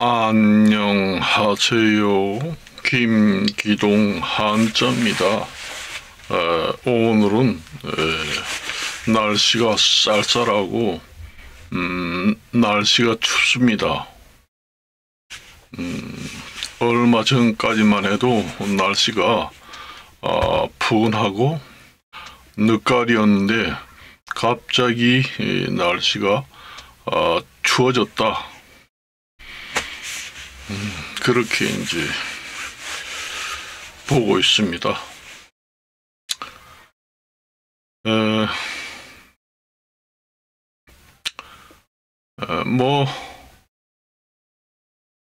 안녕하세요. 김기동 한자입니다. 오늘은 날씨가 쌀쌀하고 날씨가 춥습니다. 얼마 전까지만 해도 날씨가 푸근하고 늦가을이었는데 갑자기 날씨가 추워졌다. 그렇게 이제 보고 있습니다. 뭐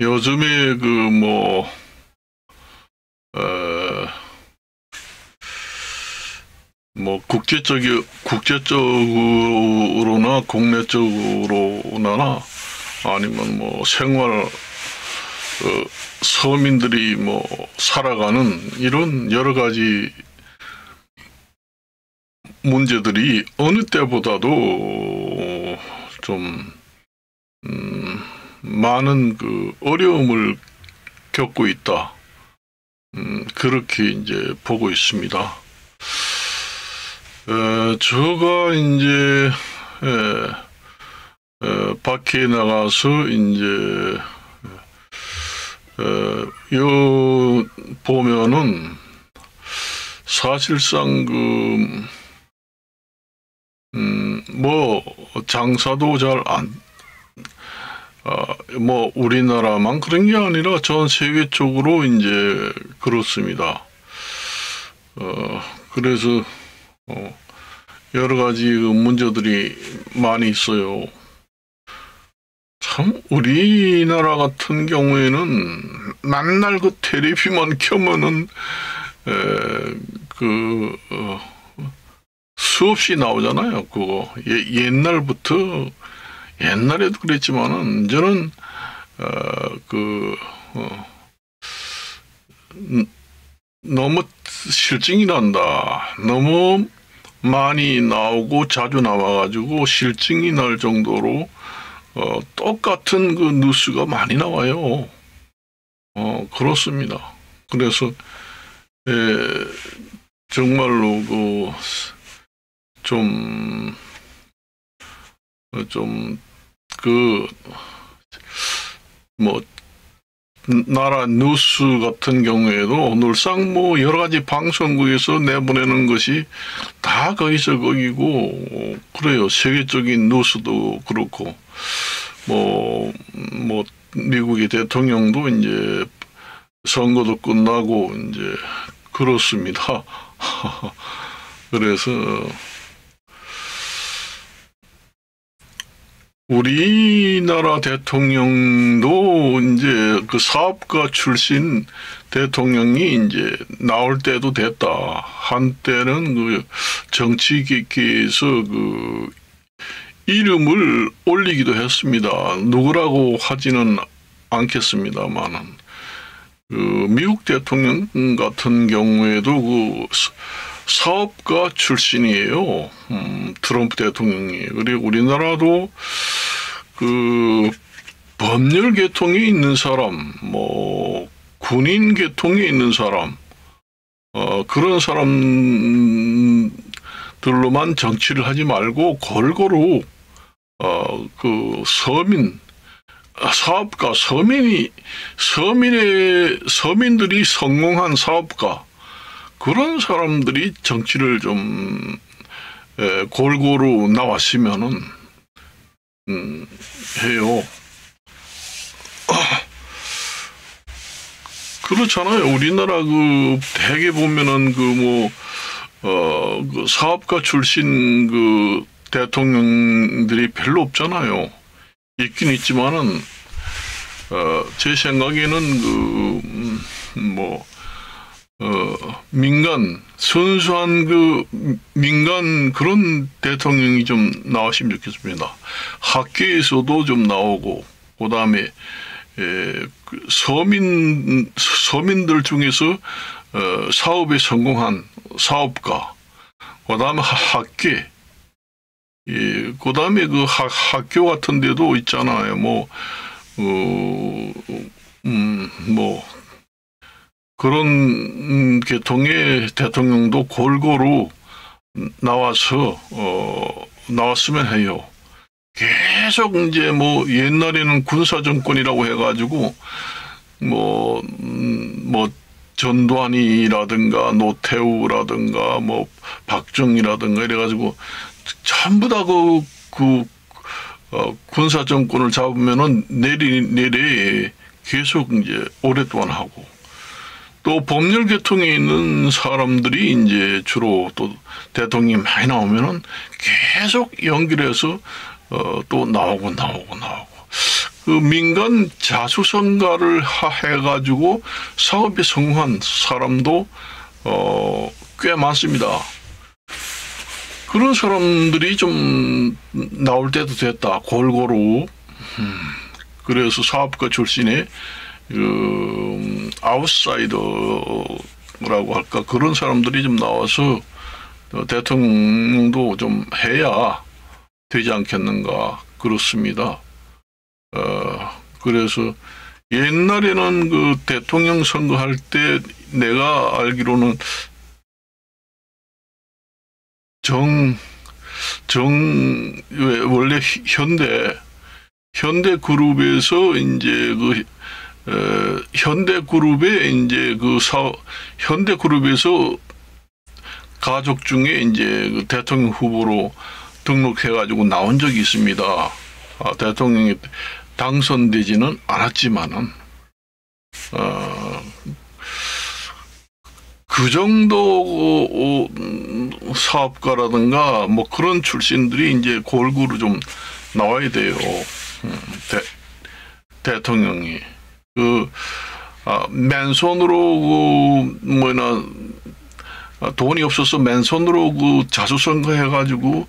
요즘에 국제적으로나 국내적으로나 아니면 생활 서민들이 살아가는 이런 여러 가지 문제들이 어느 때보다도 좀 많은 어려움을 겪고 있다. 그렇게 이제 보고 있습니다. 제가 이제 밖에 나가서 이제 보면은 사실상 장사도 잘 우리나라만 그런 게 아니라 전 세계적으로 이제 그렇습니다. 그래서 여러 가지 문제들이 많이 있어요. 참 우리나라 같은 경우에는 맨날 텔레비만 켜면은 수없이 나오잖아요. 그거 옛날부터 옛날에도 그랬지만은 저는 너무 실증이 난다. 너무 많이 나오고 자주 나와가지고 실증이 날 정도로 똑같은 뉴스가 많이 나와요. 그렇습니다. 그래서 정말로 나라 뉴스 같은 경우에도 늘상 여러 가지 방송국에서 내보내는 것이 다 거기서 거기고, 그래요. 세계적인 뉴스도 그렇고, 미국의 대통령도 이제 선거도 끝나고 이제 그렇습니다. 그래서 우리나라 대통령도 이제 사업가 출신 대통령이 이제 나올 때도 됐다. 한때는 정치계에서 이름을 올리기도 했습니다. 누구라고 하지는 않겠습니다만은 미국 대통령 같은 경우에도 사업가 출신이에요. 트럼프 대통령이. 그리고 우리나라도 법률 계통에 있는 사람, 군인 계통에 있는 사람, 그런 사람들로만 정치를 하지 말고 골고루 사업가, 서민들이 성공한 사업가, 그런 사람들이 정치를 좀 골고루 나왔으면은 해요. 그렇잖아요. 우리나라 대개 보면은 사업가 출신 대통령들이 별로 없잖아요. 있긴 있지만은 제 생각에는 순수한 민간 그런 대통령이 좀 나왔으면 좋겠습니다. 학계에서도 좀 나오고, 그 다음에, 서민들 중에서, 사업에 성공한 사업가, 그 다음에 학계, 그 다음에 학교 같은 데도 있잖아요. 뭐 그런 계통의 대통령도 골고루 나왔으면 해요. 계속 이제 뭐 옛날에는 군사 정권이라고 해가지고 뭐 전두환이라든가 노태우라든가 뭐 박정희라든가 이래가지고 전부 다 군사 정권을 잡으면은 내리 계속 이제 오랫동안 하고, 또 법률 계통에 있는 사람들이 이제 주로 또 대통령이 많이 나오면은 계속 연결해서 또 나오고. 그 민간 자수성가를 해가지고 사업에 성공한 사람도 꽤 많습니다. 그런 사람들이 좀 나올 때도 됐다, 골고루. 그래서 사업가 출신의 아웃사이더라고 할까, 그런 사람들이 좀 나와서 대통령도 좀 해야 되지 않겠는가, 그렇습니다. 그래서 옛날에는 그 대통령 선거할 때 내가 알기로는 원래 현대그룹에서 이제 현대그룹에서 가족 중에 이제 그 대통령 후보로 등록해가지고 나온 적이 있습니다. 대통령이 당선되지는 않았지만은, 그 정도 사업가라든가 뭐 그런 출신들이 이제 골고루 좀 나와야 돼요. 대통령이. 맨손으로 돈이 없어서 맨손으로 자수성가 해가지고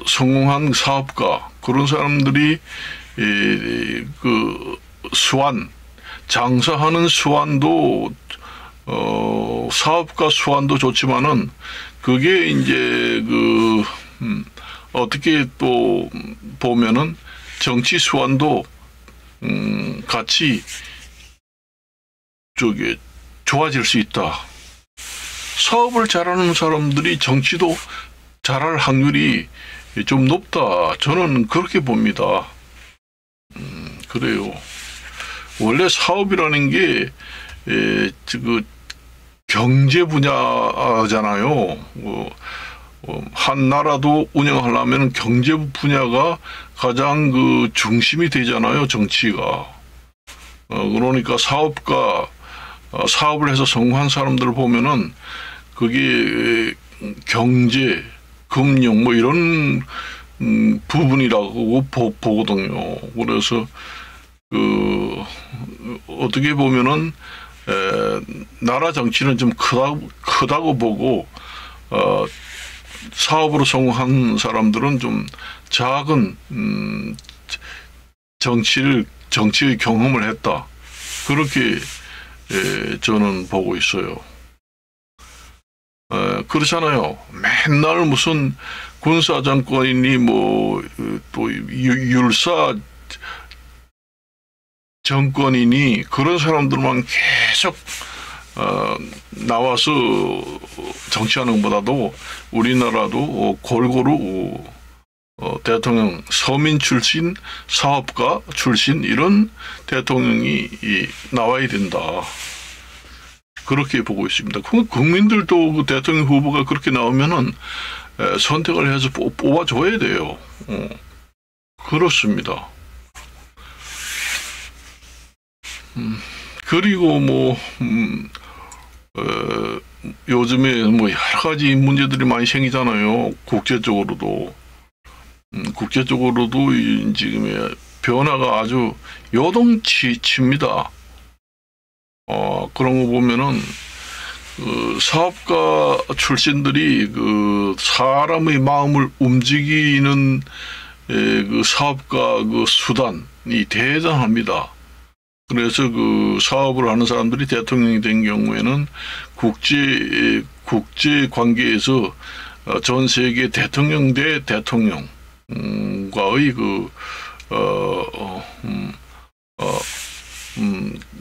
성공한 사업가, 그런 사람들이 장사하는 수완도 사업가 수완도 좋지만은, 그게 이제 어떻게 또 보면은 정치 수완도 같이 좋아질 수 있다. 사업을 잘하는 사람들이 정치도 잘할 확률이 좀 높다, 저는 그렇게 봅니다. 그래요. 원래 사업이라는 게 경제 분야잖아요. 한 나라도 운영하려면 경제 분야가 가장 중심이 되잖아요, 정치가. 그러니까 사업을 해서 성공한 사람들을 보면은 그게 경제, 금융 뭐 이런 부분이라고 보거든요. 그래서 어떻게 보면은 나라 정치는 좀 크다고 보고, 사업으로 성공한 사람들은 좀 작은 정치의 경험을 했다, 그렇게 저는 보고 있어요. 그렇잖아요. 맨날 무슨 군사 정권이니 뭐 또 율사 정권이니 그런 사람들만 계속 나와서 정치하는 것보다도 우리나라도 골고루 대통령, 서민 출신, 사업가 출신 이런 대통령이 나와야 된다, 그렇게 보고 있습니다. 국민들도 그 대통령 후보가 그렇게 나오면은 선택을 해서 뽑아줘야 돼요. 그렇습니다. 그리고 요즘에 뭐 여러 가지 문제들이 많이 생기잖아요. 국제적으로도 지금의 변화가 아주 요동칩니다. 그런 거 보면은 사업가 출신들이 사람의 마음을 움직이는 사업가 수단이 대단합니다. 그래서 사업을 하는 사람들이 대통령이 된 경우에는 국제 관계에서 전 세계 대통령 대 대통령과의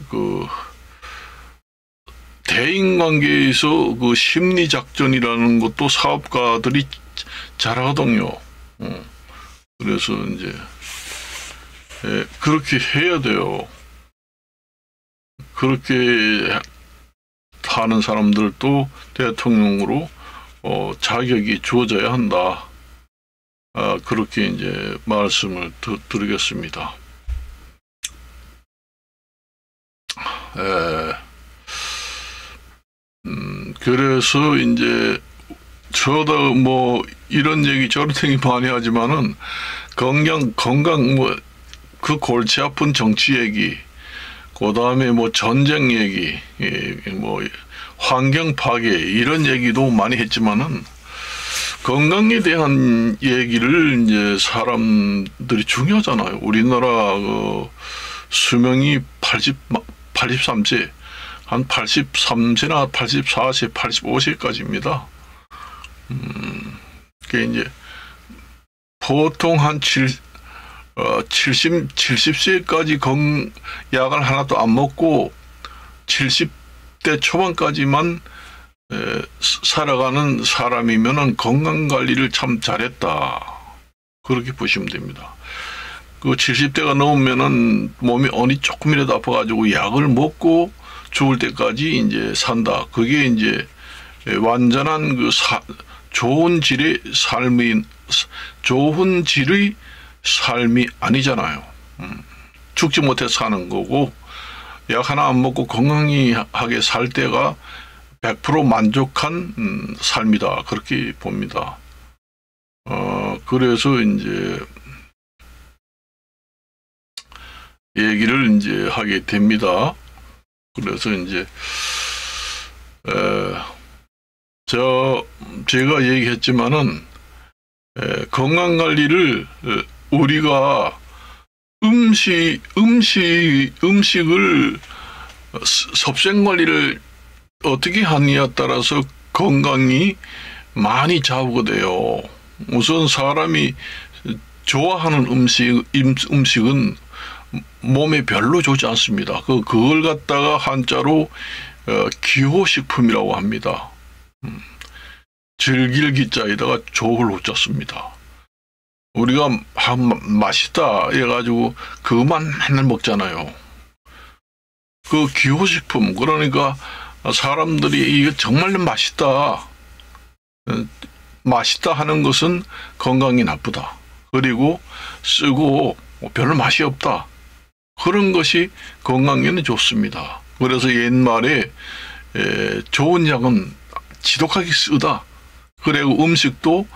그 대인관계에서 그 심리작전이라는 것도 사업가들이 잘하거든요. 그래서 이제 그렇게 해야 돼요. 그렇게 하는 사람들도 대통령으로 자격이 주어져야 한다. 그렇게 이제 말씀을 드리겠습니다. 그래서 이제 저도 뭐 이런 얘기 저런 얘기 많이 하지만은 건강 뭐 그 골치 아픈 정치 얘기, 그 다음에 뭐 전쟁 얘기, 뭐 환경 파괴 이런 얘기도 많이 했지만은 건강에 대한 얘기를 이제 사람들이 중요하잖아요. 우리나라 수명이 83세, 한 83세나 84세, 85세까지입니다. 그게 이제 보통 한 70세까지 약을 하나도 안 먹고 70대 초반까지만 살아가는 사람이면은 건강 관리를 참 잘했다. 그렇게 보시면 됩니다. 그 70대가 넘으면은 몸이 어디 조금이라도 아파가지고 약을 먹고 죽을 때까지 이제 산다. 그게 이제 완전한 그 좋은 질의 삶이 아니잖아요. 죽지 못해 사는 거고, 약 하나 안 먹고 건강하게 살 때가 100% 만족한 삶이다. 그렇게 봅니다. 그래서 이제 얘기를 이제 하게 됩니다. 그래서 이제 제가 얘기했지만은 건강 관리를 우리가 음식을 섭생 관리를 어떻게 하느냐에 따라서 건강이 많이 좌우가 돼요. 우선 사람이 좋아하는 음식은 몸에 별로 좋지 않습니다. 그걸 갖다가 한자로 기호식품이라고 합니다. 즐길 기자에다가 좋을 호자 씁니다. 우리가 맛있다 해가지고 그것만 맨날 먹잖아요. 그 기호식품, 그러니까 사람들이 이게 정말 맛있다 하는 것은 건강이 나쁘다. 그리고 쓰고 별로 맛이 없다. 그런 것이 건강에는 좋습니다. 그래서 옛말에 좋은 약은 지독하게 쓰다. 그리고 음식도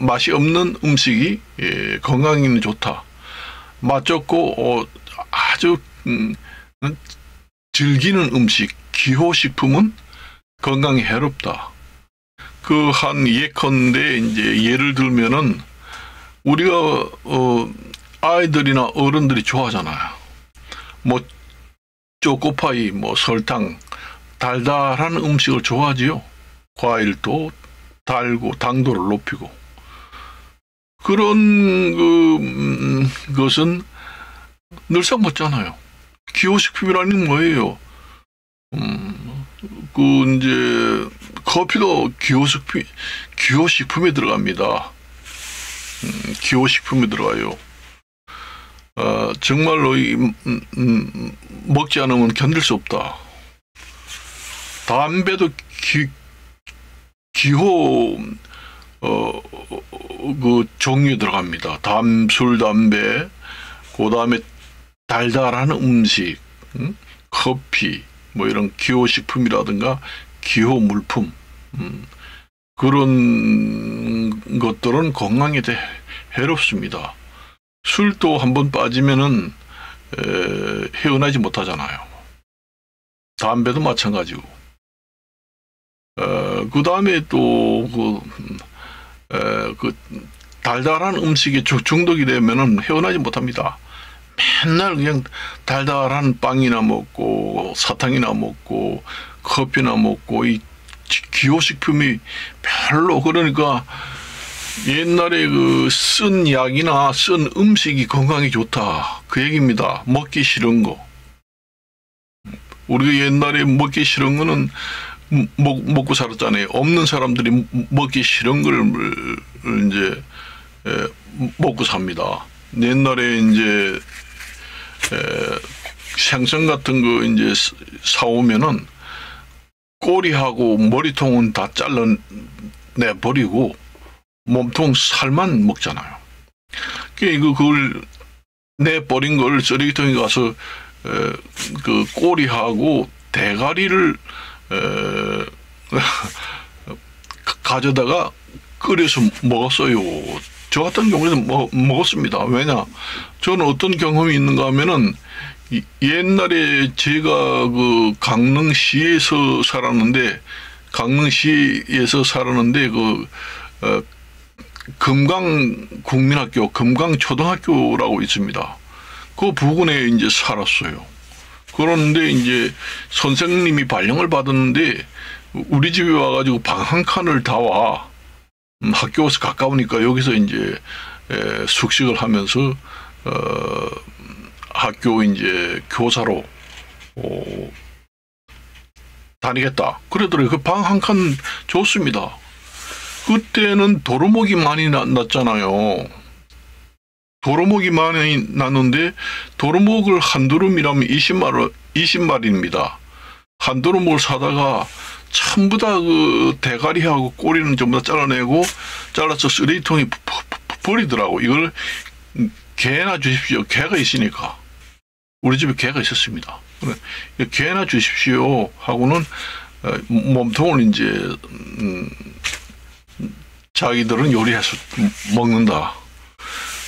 맛이 없는 음식이 건강에는 좋다. 맛 좋고 아주 즐기는 음식, 기호식품은 건강에 해롭다. 그 한 예컨대 이제 예를 들면은 우리가 아이들이나 어른들이 좋아하잖아요. 뭐 초코파이, 뭐 설탕, 달달한 음식을 좋아하지요. 과일도 달고 당도를 높이고. 그런 것은 늘상 먹잖아요. 기호식품이라는 뭐예요? 이제 커피도 기호식품에 들어갑니다. 기호식품에 들어가요. 정말로 먹지 않으면 견딜 수 없다. 담배도 기호 그 종류에 들어갑니다. 술, 담배, 그 다음에 달달한 음식, 커피, 뭐 이런 기호식품이라든가 기호 물품, 그런 것들은 건강에 해롭습니다. 술도 한번 빠지면은 헤어나지 못하잖아요. 담배도 마찬가지고. 그 다음에 또 그 달달한 음식에 중독이 되면은 헤어나지 못합니다. 맨날 그냥 달달한 빵이나 먹고 사탕이나 먹고 커피나 먹고 이 기호식품이 별로, 그러니까 옛날에 그 쓴 약이나 쓴 음식이 건강에 좋다 그 얘기입니다. 먹기 싫은 거. 우리가 옛날에 먹기 싫은 거는 먹고 살았잖아요. 없는 사람들이 먹기 싫은 걸 이제 먹고 삽니다. 옛날에 이제 생선 같은 거 이제 사오면은 꼬리하고 머리통은 다 잘라내 버리고 몸통 살만 먹잖아요. 그걸 내버린 걸 쓰레기통에 가서 그 꼬리하고 대가리를 가져다가 끓여서 먹었어요. 저 같은 경우에는 먹었습니다. 왜냐? 저는 어떤 경험이 있는가 하면은 옛날에 제가 그 강릉시에서 살았는데 금강국민학교, 금강초등학교라고 있습니다. 그 부근에 이제 살았어요. 그런데 이제 선생님이 발령을 받았는데 우리 집에 와가지고 방 한 칸을 다 와. 학교에서 가까우니까 여기서 이제 숙식을 하면서 학교 이제 교사로 다니겠다. 그러더라고요. 그 방 한 칸 줬습니다. 그때는 도루묵이 많이 났잖아요. 도루묵이 많이 났는데 도루묵을 한 두름이라면 20마리입니다. 한 두름을 사다가 전부 다 그 대가리하고 꼬리는 전부 다 잘라서 쓰레기통에 버리더라고. 이걸 개나 주십시오. 개가 있으니까. 우리 집에 개가 있었습니다. 개나 주십시오 하고는 몸통을 이제 자기들은 요리해서 먹는다.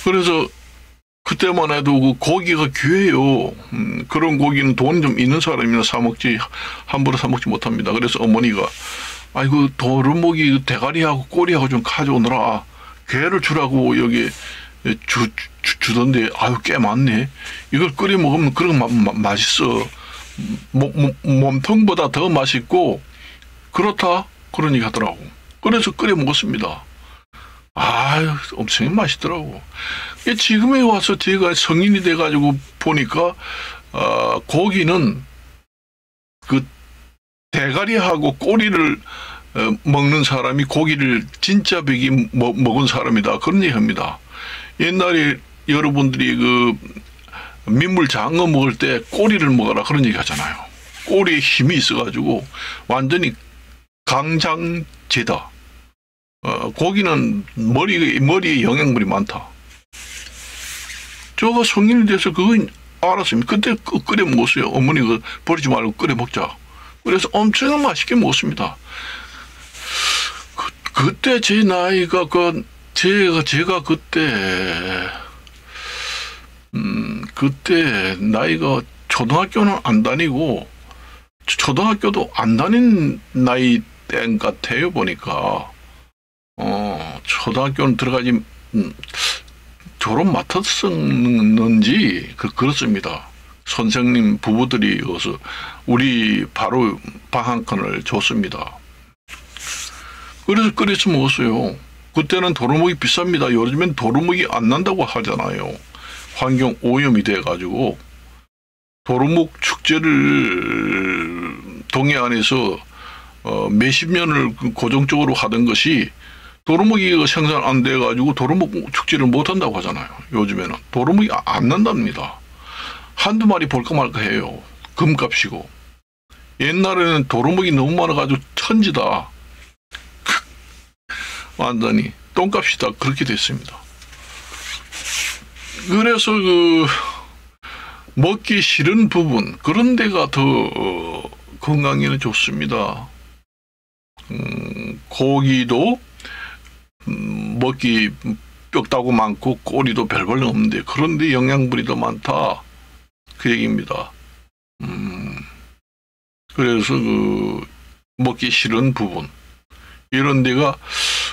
그래서 그때만 해도 그 고기가 귀해요. 그런 고기는 돈 좀 있는 사람이나 사 먹지 함부로 사 먹지 못합니다. 그래서 어머니가 아이고 도루묵이 대가리하고 꼬리하고 좀 가져오느라 게를 주라고 여기 주던데 아유 꽤 많네. 이걸 끓여 먹으면 그런 맛있어. 몸통보다 더 맛있고 그렇다 그런 얘기 하더라고. 그래서 끓여 먹었습니다. 아유 엄청 맛있더라고. 지금에 와서 제가 성인이 돼가지고 보니까 고기는 그 대가리하고 꼬리를 먹는 사람이 고기를 진짜 베기 먹은 사람이다 그런 얘기합니다. 옛날에 여러분들이 그 민물 장어 먹을 때 꼬리를 먹어라 그런 얘기 하잖아요. 꼬리에 힘이 있어가지고 완전히 강장제다. 고기는 머리에 영양분이 많다. 저가 성인이 돼서 그건 알았습니다. 그때 끓여 먹었어요. 어머니가 버리지 말고 끓여 먹자. 그래서 엄청 맛있게 먹었습니다. 그때 제 나이가 제가 그때 나이가 초등학교는 안 다니고 초등학교도 안 다닌 나이 땐 같아요 보니까. 초등학교는 들어가지 졸업 맡았었는지 그렇습니다. 선생님 부부들이 어서 우리 바로 방 한 칸을 줬습니다. 그래서 끓여서 먹었어요. 그때는 도루묵이 비쌉니다. 요즘엔 도루묵이 안 난다고 하잖아요. 환경 오염이 돼가지고 도루묵 축제를 동해안에서 몇십 년을 고정적으로 하던 것이 도루묵이 생산 안 돼가지고 도루묵 축제를 못 한다고 하잖아요. 요즘에는 도루묵이 안 난답니다. 한두 마리 볼까 말까 해요. 금값이고. 옛날에는 도루묵이 너무 많아가지고 천지다. 완전히 똥값이다. 그렇게 됐습니다. 그래서 먹기 싫은 부분 그런 데가 더 건강에는 좋습니다. 고기도 먹기 뼈다구 많고 꼬리도 별별 없는데 그런데 영양분이 더 많다 그 얘기입니다. 그래서 먹기 싫은 부분 이런 데가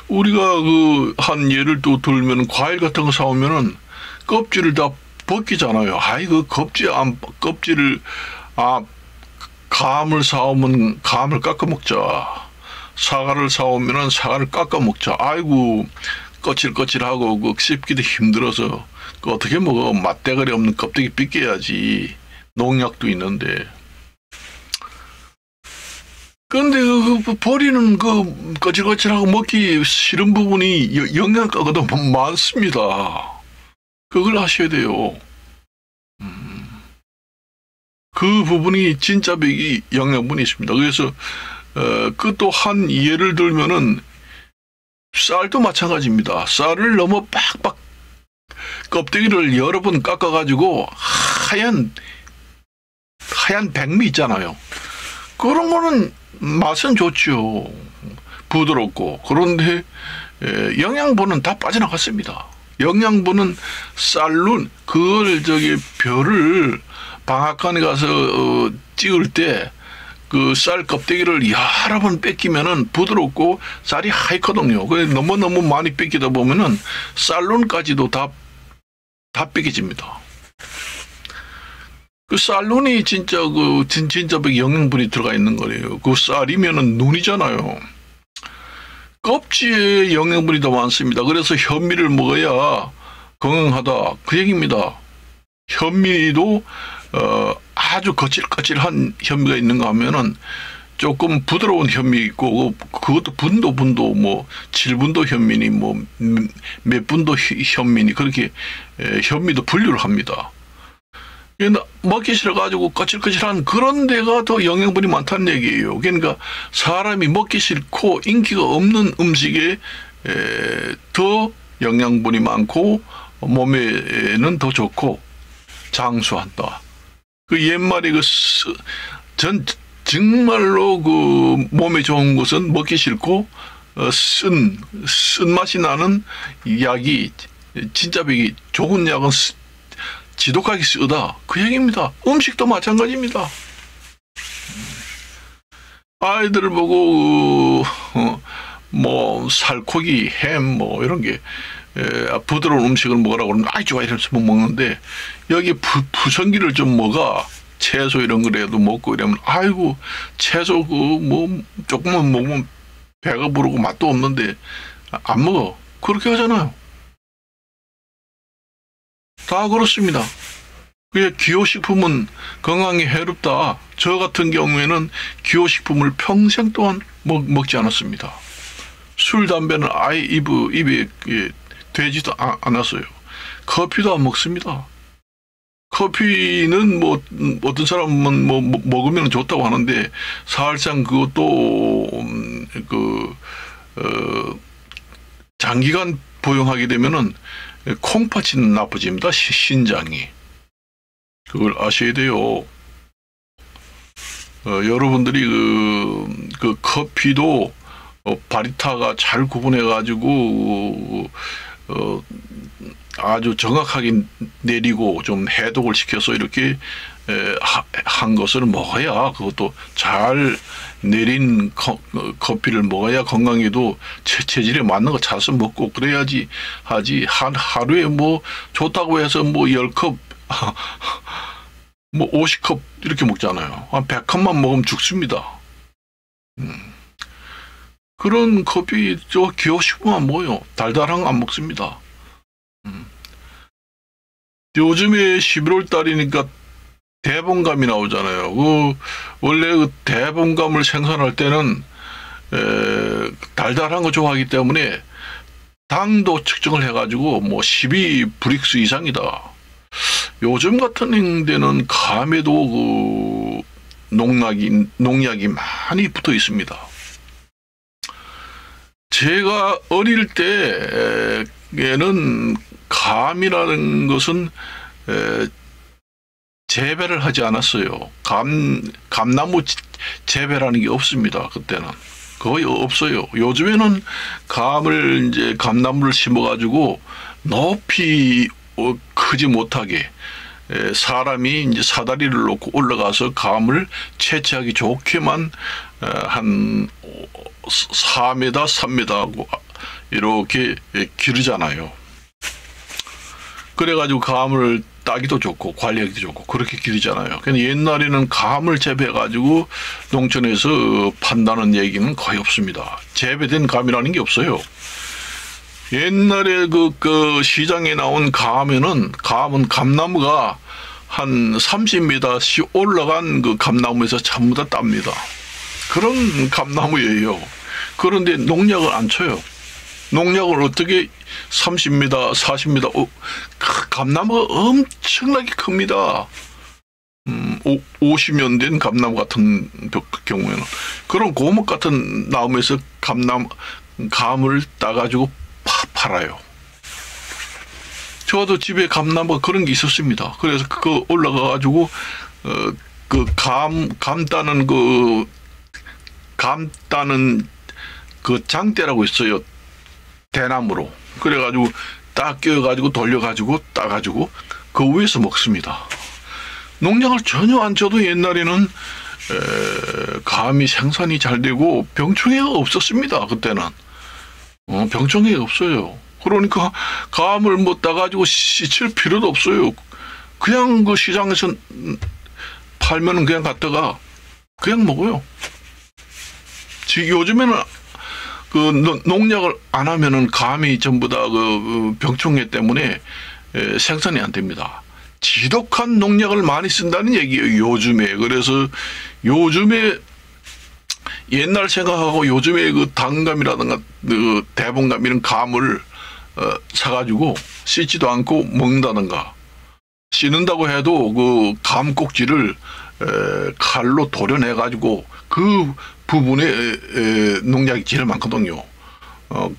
우리가 한 예를 또 들면 과일 같은 거 사오면은 껍질을 다 벗기잖아요. 아이고 껍질을 감을 사오면 감을 깎아 먹자. 사과를 사오면은 사과를 깎아 먹자. 아이고 거칠거칠하고 씹기도 힘들어서 어떻게 먹어. 맛대가리 없는 껍데기 빗겨야지. 농약도 있는데 그런데 버리는 그 거칠거칠하고 먹기 싫은 부분이 영양가가 더 많습니다. 그걸 아셔야 돼요. 그 부분이 진짜 백이 영양분이 있습니다. 그래서 그 또 한 예를 들면은 쌀도 마찬가지입니다. 쌀을 너무 빡빡 껍데기를 여러 번 깎아가지고 하얀 백미 있잖아요. 그런 거는 맛은 좋죠. 부드럽고. 그런데 영양분은 다 빠져나갔습니다. 영양분은 쌀로 그걸 별을 방앗간에 가서 찍을 때 그 쌀 껍데기를 여러 번 뺏기면은 부드럽고 쌀이 하얗거든요. 그래서 너무너무 많이 뺏기다 보면은 쌀론까지도 다 뺏겨집니다. 그 쌀론이 진짜 진짜 영양분이 들어가 있는 거예요. 그 쌀이면은 눈이잖아요. 껍질에 영양분이 더 많습니다. 그래서 현미를 먹어야 건강하다. 그 얘기입니다. 현미도 아주 거칠거칠한 현미가 있는가 하면은 조금 부드러운 현미 있고 그것도 분도 뭐 7분도 현미니 뭐 몇 분도 현미니 그렇게 현미도 분류를 합니다. 먹기 싫어가지고 거칠거칠한 그런 데가 더 영양분이 많다는 얘기예요. 그러니까 사람이 먹기 싫고 인기가 없는 음식에 더 영양분이 많고 몸에는 더 좋고 장수한다. 그 옛말에 정말로 그 몸에 좋은 것은 먹기 싫고 쓴 맛이 나는 약이 진짜 좋은 약은 지독하게 쓰다. 그 얘기입니다. 음식도 마찬가지입니다. 아이들을 보고 뭐 살코기, 햄 뭐 이런 게 부드러운 음식을 먹으라고 그러면 아이 좋아 이러면서 못 먹는데 여기 부성기를 좀 먹어. 채소 이런 거라도 먹고 이러면 아이고 채소 뭐 조금만 먹으면 배가 부르고 맛도 없는데 안 먹어. 그렇게 하잖아요. 다 그렇습니다. 그게 기호식품은 건강에 해롭다. 저 같은 경우에는 기호식품을 평생 동안 먹지 않았습니다. 술, 담배는 아예 입에 되지도 않았어요. 커피도 안 먹습니다. 커피는 뭐 어떤 사람은 뭐 먹으면 좋다고 하는데 사실상 그것도 장기간 복용하게 되면은 콩팥이 나빠집니다. 신장이. 그걸 아셔야 돼요. 여러분들이 그 커피도 바리타가 잘 구분해가지고 아주 정확하게 내리고 좀 해독을 시켜서 이렇게 한 것을 먹어야 그것도 잘 내린 커피를 먹어야 건강에도 체질에 맞는 거 찾아서 먹고 그래야지 하지 하루에 뭐 좋다고 해서 뭐 10컵 뭐 50컵 이렇게 먹잖아요. 한 100컵만 먹으면 죽습니다. 그런 커피 저 기호식품만 먹어요. 달달한 거 안 먹습니다. 요즘에 11월 달이니까 대봉감이 나오잖아요. 원래 그 대봉감을 생산할 때는 달달한 거 좋아하기 때문에 당도 측정을 해가지고 뭐 12브릭스 이상이다. 요즘 같은 데는 감에도 농약이 많이 붙어 있습니다. 제가 어릴 때에는 감이라는 것은 재배를 하지 않았어요. 감나무 재배라는 게 없습니다. 그때는 거의 없어요. 요즘에는 감나무를 심어가지고 높이 크지 못하게 사람이 이제 사다리를 놓고 올라가서 감을 채취하기 좋게만 한 4m, 3m 하고 이렇게 기르잖아요. 그래가지고 감을 따기도 좋고 관리하기도 좋고 그렇게 기르잖아요. 근데 옛날에는 감을 재배해가지고 농촌에서 판다는 얘기는 거의 없습니다. 재배된 감이라는 게 없어요. 옛날에 그 시장에 나온 감은 감나무가 한 30m씩 올라간 그 감나무에서 전부 다 땁니다. 그런 감나무예요. 그런데 농약을 안 쳐요. 농약을 어떻게 30m, 40m, 감나무가 엄청나게 큽니다. 50년 된 감나무 같은 경우에는. 그런 고목 같은 나무에서 감을 따가지고 팔아요. 저도 집에 감나무가 그런 게 있었습니다. 그래서 그거 올라가가지고, 감 따는 그 장대라고 있어요. 대나무로. 그래가지고 딱 끼워가지고 돌려가지고 따가지고 그 위에서 먹습니다. 농약을 전혀 안 쳐도 옛날에는 감이 생산이 잘 되고 병충해가 없었습니다. 그때는. 병충해가 없어요. 그러니까 감을 뭐 따가지고 씻을 필요도 없어요. 그냥 그 시장에서 팔면은 그냥 갖다가 그냥 먹어요. 요즘에는 그 농약을 안 하면은 감이 전부 다 그 병충해 때문에 생산이 안 됩니다. 지독한 농약을 많이 쓴다는 얘기예요, 요즘에. 그래서 요즘에 옛날 생각하고 요즘에 그 당감이라든가 그 대봉감 이런 감을 사가지고 씻지도 않고 먹는다든가, 씻는다고 해도 그 감 꼭지를 칼로 도려내가지고 그 부분에 농약이 제일 많거든요.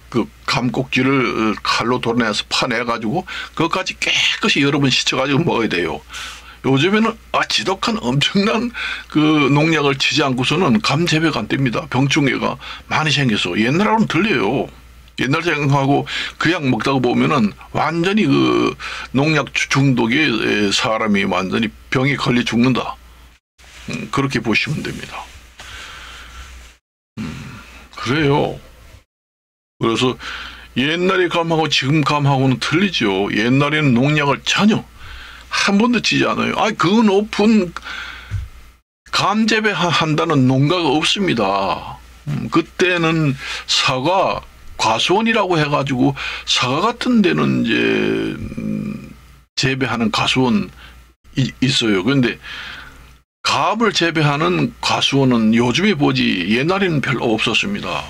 그 감 꼭지를 칼로 도려내서 파내가지고 그것까지 깨끗이 여러 번 씻어가지고 먹어야 돼요. 요즘에는 지독한 엄청난 그 농약을 치지 않고서는 감 재배가 안 됩니다. 병충해가 많이 생겨서. 옛날하고는 틀려요. 옛날 생각하고 그냥 먹다가 보면은 완전히 그 농약 중독에 사람이 완전히 병에 걸려 죽는다. 그렇게 보시면 됩니다. 그래요. 그래서 옛날의 감하고 지금 감하고는 틀리죠. 옛날에는 농약을 전혀 한 번도 치지 않아요. 그 높은 감 재배한다는 농가가 없습니다. 그때는 사과, 과수원이라고 해가지고 사과 같은 데는 이제 재배하는 과수원 있어요. 그런데 감을 재배하는 과수원은 요즘에 보지 옛날에는 별로 없었습니다.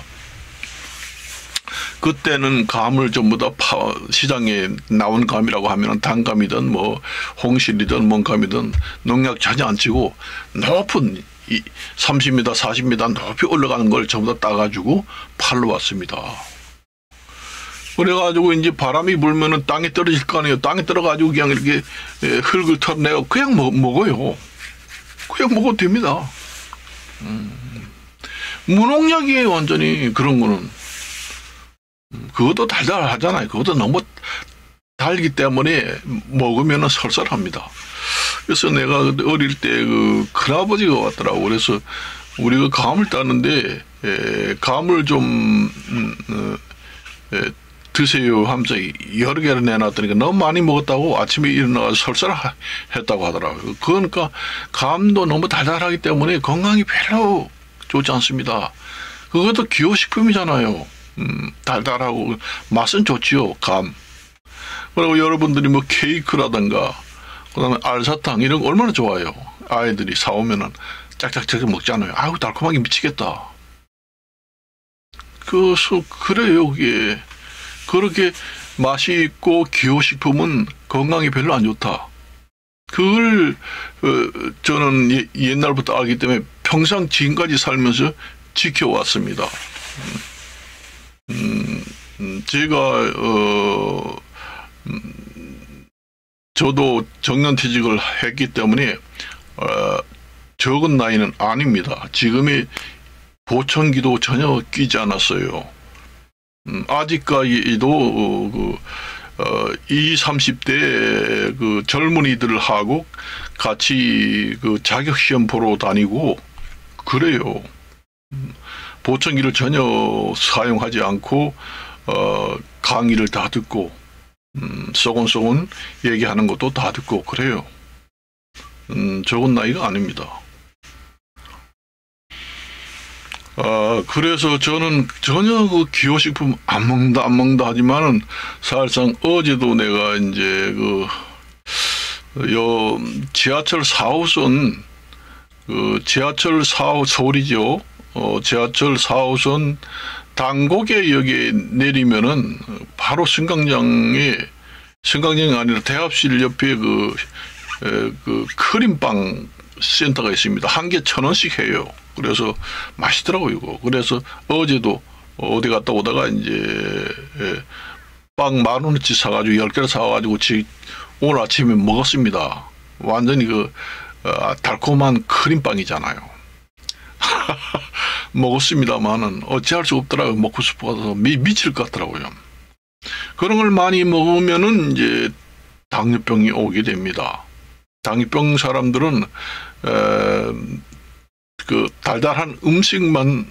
그때는 감을 전부 다 시장에 나온 감이라고 하면 단감이든 뭐 홍실이든 뭔감이든 농약 전혀 안 치고 높은 30m, 40m 높이 올라가는 걸 전부 다 따가지고 팔러 왔습니다. 그래가지고 이제 바람이 불면은 땅에 떨어질 거 아니에요. 땅에 떨어가지고 그냥 이렇게 흙을 털어내고 그냥 먹어요. 그냥 먹어도 됩니다. 무농약이에요, 완전히. 그런 거는. 그것도 달달하잖아요. 그것도 너무 달기 때문에 먹으면 설설합니다. 그래서 내가 어릴 때 그 큰아버지가 왔더라고. 그래서 우리가 감을 따는데 감을 좀 드세요 하면서 여러 개를 내놨더니 너무 많이 먹었다고 아침에 일어나서 설설했다고 하더라고요. 그러니까 감도 너무 달달하기 때문에 건강이 별로 좋지 않습니다. 그것도 기호식품이잖아요. 달달하고 맛은 좋지요, 감. 그리고 여러분들이 뭐 케이크라든가 그다음에 알사탕 이런 거 얼마나 좋아요. 아이들이 사오면은 짝짝짝 먹잖아요. 아이고 달콤하게 미치겠다. 그래요, 그게. 그렇게 맛이 있고 기호식품은 건강에 별로 안 좋다. 그걸 저는 옛날부터 알기 때문에 평생 지금까지 살면서 지켜왔습니다. 제가 저도 정년퇴직을 했기 때문에 적은 나이는 아닙니다. 지금의 보청기도 전혀 끼지 않았어요. 아직까지도 20, 30대 그 젊은이들하고 같이 그 자격시험 보러 다니고 그래요. 보청기를 전혀 사용하지 않고 강의를 다 듣고 쏘곤쏘곤 얘기하는 것도 다 듣고 그래요. 적은 나이가 아닙니다. 그래서 저는 전혀 그 기호식품 안 먹는다 하지만은 사실상 어제도 내가 이제 지하철 4호선 지하철 4호 서울이죠. 지하철 4호선 당곡에역에 내리면은 바로 승강장이 아니라 대합실 옆에 그 크림빵 센터가 있습니다. 한 개 1,000원씩 해요. 그래서 맛있더라고요, 이거. 그래서 어제도 어디 갔다 오다가 이제 빵 10,000원어치 사가지고 10개를 사가지고 오늘 아침에 먹었습니다. 완전히 달콤한 크림빵이잖아요. 먹었습니다만은 어찌할 수 없더라고요. 먹고 싶어서 미칠 것 같더라고요. 그런 걸 많이 먹으면은 이제 당뇨병이 오게 됩니다. 당뇨병 사람들은 그 달달한 음식만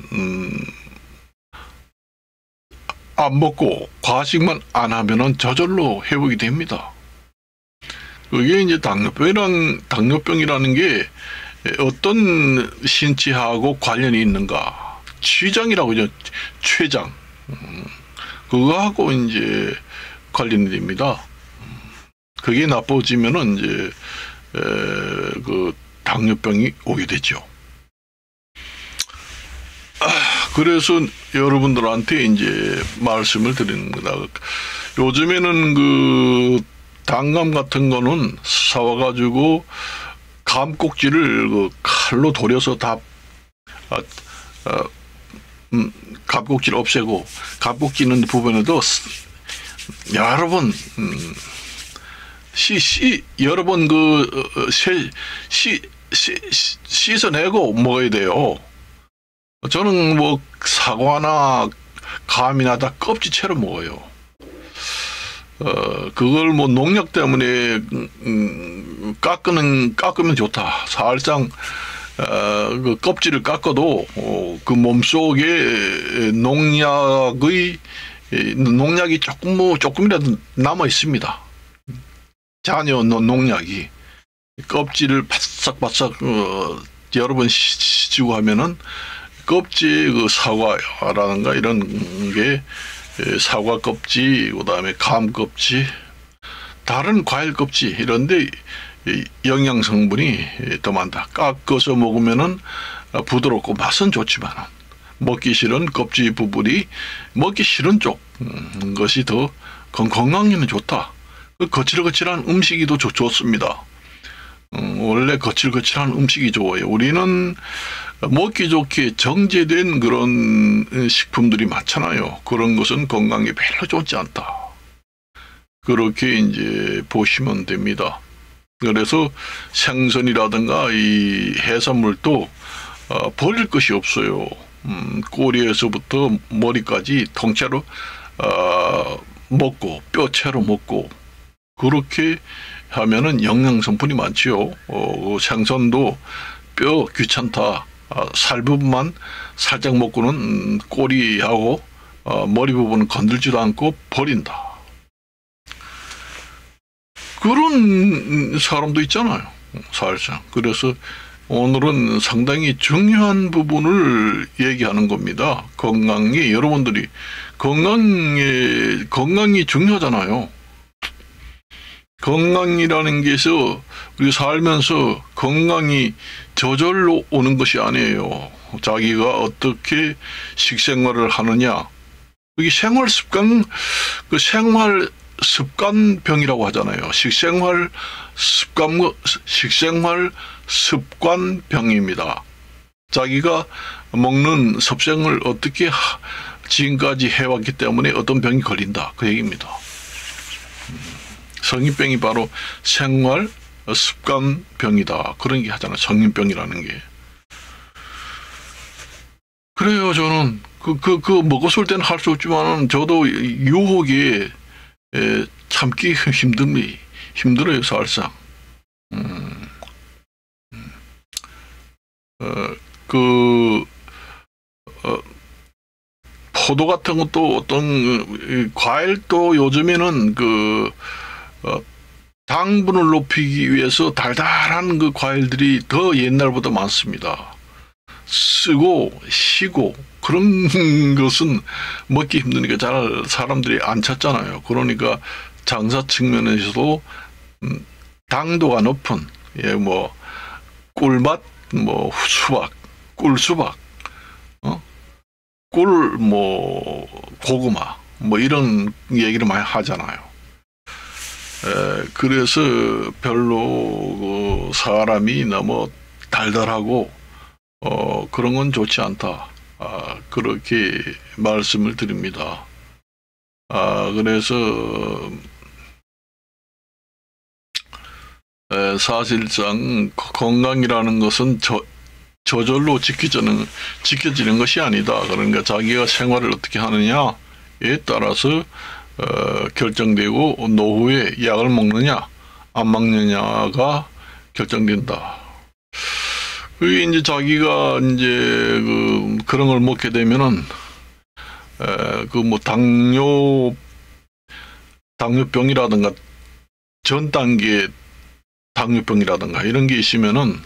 안 먹고 과식만 안 하면은 저절로 회복이 됩니다. 그게 이제 당뇨병이라는 게 어떤 신체하고 관련이 있는가? 췌장이라고 하죠. 췌장. 그거하고 이제 관련이 됩니다. 그게 나빠지면은 이제 그 당뇨병이 오게 되죠. 그래서 여러분들한테 이제 말씀을 드리는 거다. 요즘에는 그 당감 같은 거는 사와가지고 감꼭지를 그 칼로 도려서 다 감꼭지를 없애고 감꼭지 있는 부분에도 여러 번 여러 번 씻어내고 먹어야 돼요. 저는 뭐 사과나 감이나 다 껍질채로 먹어요. 그걸 뭐 농약 때문에 깎으면 좋다. 살짝 그 껍질을 깎아도 그 몸속에 농약이 조금이라도 남아 있습니다. 잔여 농약이 껍질을 바싹바싹 여러 번 씻고 하면은 껍질 그 사과라든가 이런 게 사과 껍질, 그다음에 감 껍질, 다른 과일 껍질 이런데 영양 성분이 더 많다. 깎아서 먹으면은 부드럽고 맛은 좋지만 먹기 싫은 껍질 부분이 먹기 싫은 쪽 것이 더 건강에는 좋다. 거칠거칠한 음식이 더 좋습니다. 원래 거칠거칠한 음식이 좋아요. 우리는 먹기 좋게 정제된 그런 식품들이 많잖아요. 그런 것은 건강에 별로 좋지 않다. 그렇게 이제 보시면 됩니다. 그래서 생선이라든가 이 해산물도 버릴 것이 없어요. 꼬리에서부터 머리까지 통째로 먹고 뼈채로 먹고 그렇게 하면은 영양 성분이 많지요. 생선도 뼈 귀찮다. 살 부분만 살짝 먹고는 꼬리하고 머리 부분은 건들지도 않고 버린다. 그런 사람도 있잖아요. 살짝. 그래서 오늘은 상당히 중요한 부분을 얘기하는 겁니다. 건강이 여러분들이 건강이 중요하잖아요. 건강이라는 게서 우리 살면서 건강이 저절로 오는 것이 아니에요. 자기가 어떻게 식생활을 하느냐. 이게 생활 습관병이라고 하잖아요. 식생활 습관병입니다. 자기가 먹는 섭생을 어떻게 지금까지 해왔기 때문에 어떤 병이 걸린다. 그 얘기입니다. 성인병이 바로 생활 습관병이다. 그런 게 하잖아요. 성인병이라는 게. 그래요. 저는 먹었을 때는 할 수 없지만 저도 유혹에 참기 힘들어요. 살짝. 포도 같은 것도 어떤 과일도 요즘에는 당분을 높이기 위해서 달달한 그 과일들이 더 옛날보다 많습니다. 쓰고 시고 그런 것은 먹기 힘드니까 잘 사람들이 안 찾잖아요. 그러니까 장사 측면에서도 당도가 높은 꿀맛, 수박, 꿀수박 꿀, 뭐 고구마, 뭐 이런 얘기를 많이 하잖아요. 그래서 별로 그 사람이 너무 달달하고 그런 건 좋지 않다. 그렇게 말씀을 드립니다. 그래서 사실상 건강이라는 것은 저절로 지켜지는 것이 아니다. 그러니까 자기가 생활을 어떻게 하느냐에 따라서 결정되고 노후에 약을 먹느냐 안 먹느냐가 결정된다. 그게 이제 자기가 이제 그런 걸 먹게 되면은 그 뭐 당뇨병이라든가 전 단계 당뇨병이라든가 이런 게 있으면은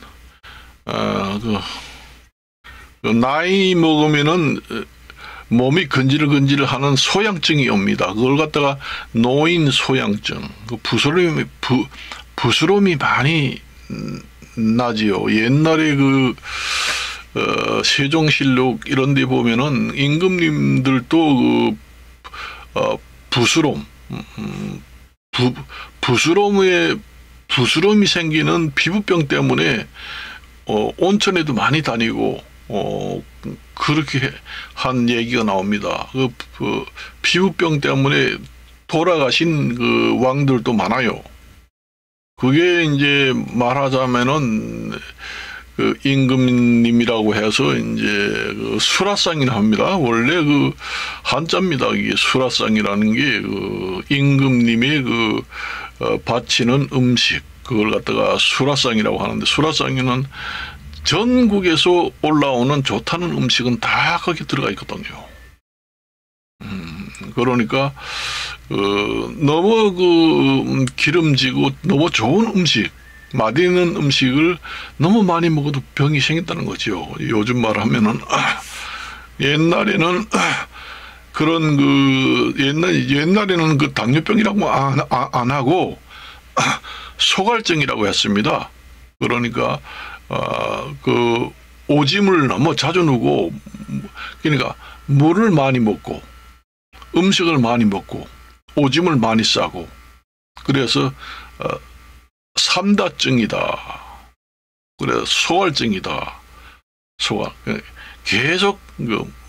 그 나이 먹으면은 몸이 근질근질하는 소양증이 옵니다. 그걸 갖다가 노인 소양증, 그 부스럼이 많이 나지요. 옛날에 세종실록 이런 데 보면은 임금님들도 부스럼이 생기는 피부병 때문에 온천에도 많이 다니고 그렇게 한 얘기가 나옵니다. 그 피부병 때문에 돌아가신 그 왕들도 많아요. 그게 이제 말하자면은 그 임금님이라고 해서 이제 그 수라상이라 합니다. 원래 그 한자입니다. 이게 수라상이라는 게 그 임금님의 바치는 음식, 그걸 갖다가 수라상이라고 하는데, 수라상에는 전국에서 올라오는 좋다는 음식은 다 거기 들어가 있거든요. 그러니까 너무 기름지고 너무 좋은 음식, 맛있는 음식을 너무 많이 먹어도 병이 생긴다는 거죠. 요즘 말하면은 옛날에는 그런 옛날에는 그 당뇨병이라고 안 하고 소갈증이라고 했습니다. 그러니까 그 오줌을 너무 자주 누고, 그러니까 물을 많이 먹고 음식을 많이 먹고 오줌을 많이 싸고, 그래서 삼다증이다. 그래서 소갈증이다. 계속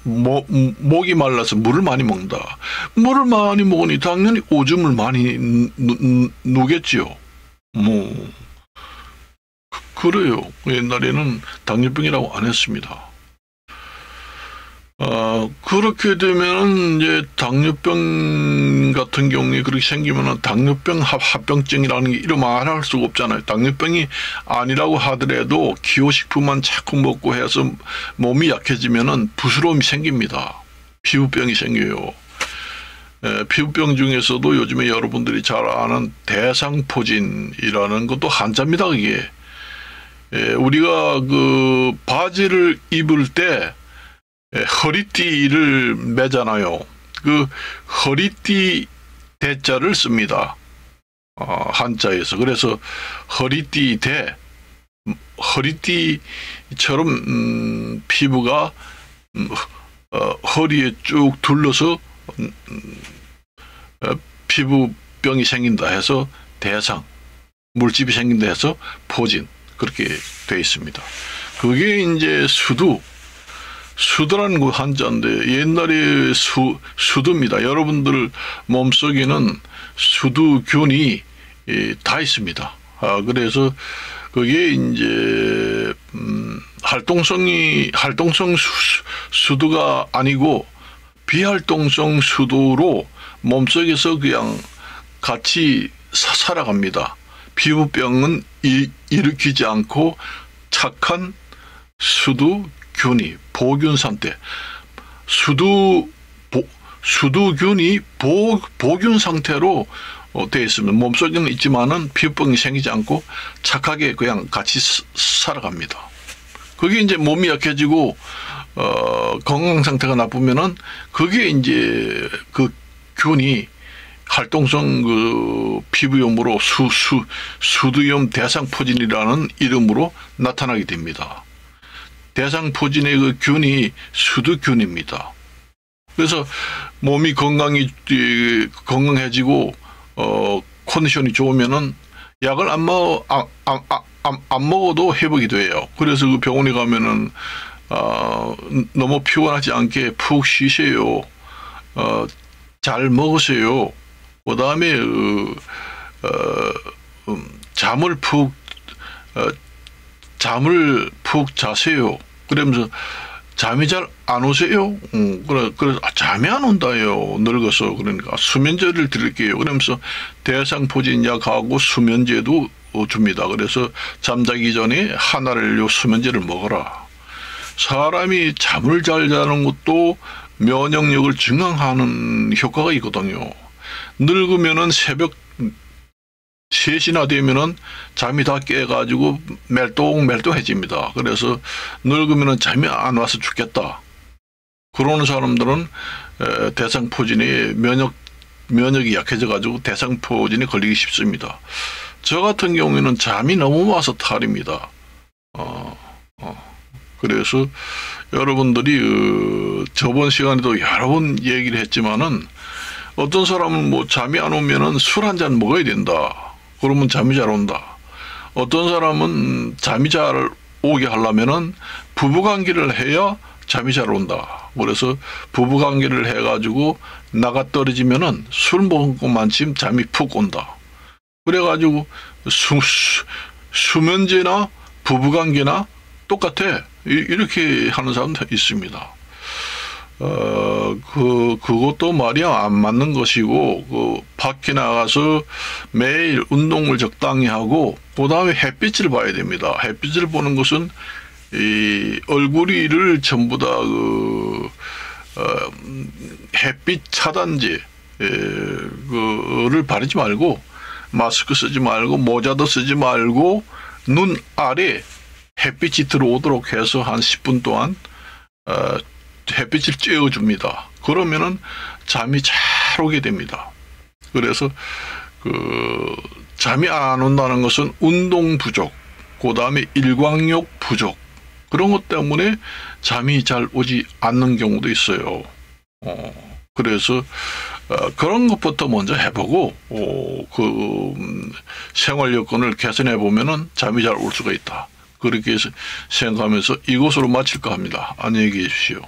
목이 말라서 물을 많이 먹는다. 물을 많이 먹으니 당연히 오줌을 많이 누겠지요. 뭐 그래요. 옛날에는 당뇨병이라고 안 했습니다. 그렇게 되면 이제 당뇨병 같은 경우에 그렇게 생기면은 당뇨병 합병증이라는 게 이름 안 할 수가 없잖아요. 당뇨병이 아니라고 하더라도 기호식품만 자꾸 먹고 해서 몸이 약해지면은 부스러움이 생깁니다. 피부병이 생겨요. 피부병 중에서도 요즘에 여러분들이 잘 아는 대상포진이라는 것도 한자입니다. 그게 우리가 그 바지를 입을 때 허리띠를 매잖아요. 그 허리띠 대자를 씁니다. 한자에서. 그래서 허리띠처럼 피부가 허리에 쭉 둘러서 피부병이 생긴다 해서 대상, 물집이 생긴다 해서 포진, 그렇게 되어 있습니다. 그게 이제 수두라는 그 한자인데 옛날에 수두입니다. 여러분들 몸속에는 수두균이 다 있습니다. 그래서 그게 이제 활동성 수두가 아니고 비활동성 수두로 몸속에서 그냥 같이 살아갑니다. 피부병은 일으키지 않고 착한 수두균이 보균 상태, 수두균이 보균 상태로 되어 있으면 몸속에는 있지만은 피부병이 생기지 않고 착하게 그냥 같이 살아갑니다. 그게 이제 몸이 약해지고 건강 상태가 나쁘면은 그게 이제 그 균이 활동성 그 피부염으로 수두염 대상포진이라는 이름으로 나타나게 됩니다. 대상포진의 그 균이 수두균입니다. 그래서 몸이 건강해지고 컨디션이 좋으면은 약을 안 먹어도 회복이 돼요. 그래서 그 병원에 가면은 너무 피곤하지 않게 푹 쉬세요. 잘 먹으세요. 그 다음에 잠을 푹 자세요. 그러면서 잠이 잘 안 오세요? 그래서 잠이 안 온다요. 늙어서. 그러니까 수면제를 드릴게요. 그러면서 대상포진약하고 수면제도 줍니다. 그래서 잠자기 전에 하나를 요 수면제를 먹어라. 사람이 잠을 잘 자는 것도 면역력을 증강하는 효과가 있거든요. 늙으면은 새벽 3시나 되면은 잠이 다 깨가지고 멜똥멜똥해집니다. 그래서 늙으면은 잠이 안 와서 죽겠다. 그러는 사람들은 대상포진이 면역이 약해져가지고 대상포진에 걸리기 쉽습니다. 저 같은 경우에는 잠이 너무 와서 탈입니다. 그래서 여러분들이 저번 시간에도 여러 번 얘기를 했지만은 어떤 사람은 뭐 잠이 안 오면은 술 한 잔 먹어야 된다. 그러면 잠이 잘 온다. 어떤 사람은 잠이 잘 오게 하려면은 부부관계를 해야 잠이 잘 온다. 그래서 부부관계를 해가지고 나가 떨어지면은 술 먹은 것만큼 잠이 푹 온다. 그래가지고 수면제나 부부관계나 똑같아. 이렇게 하는 사람도 있습니다. 그것도 말이야 안 맞는 것이고, 밖에 나가서 매일 운동을 적당히 하고, 그 다음에 햇빛을 봐야 됩니다. 햇빛을 보는 것은, 이 얼굴을 전부 다 햇빛 차단제, 그를 바르지 말고, 마스크 쓰지 말고, 모자도 쓰지 말고, 눈 아래 햇빛이 들어오도록 해서 한 10분 동안, 햇빛을 쬐어줍니다. 그러면은 잠이 잘 오게 됩니다. 그래서 잠이 안 온다는 것은 운동 부족, 그 다음에 일광욕 부족, 그런 것 때문에 잠이 잘 오지 않는 경우도 있어요. 그래서 그런 것부터 먼저 해보고 생활 여건을 개선해 보면은 잠이 잘 올 수가 있다. 그렇게 해서 생각하면서 이것으로 마칠까 합니다. 안녕히 계십시오.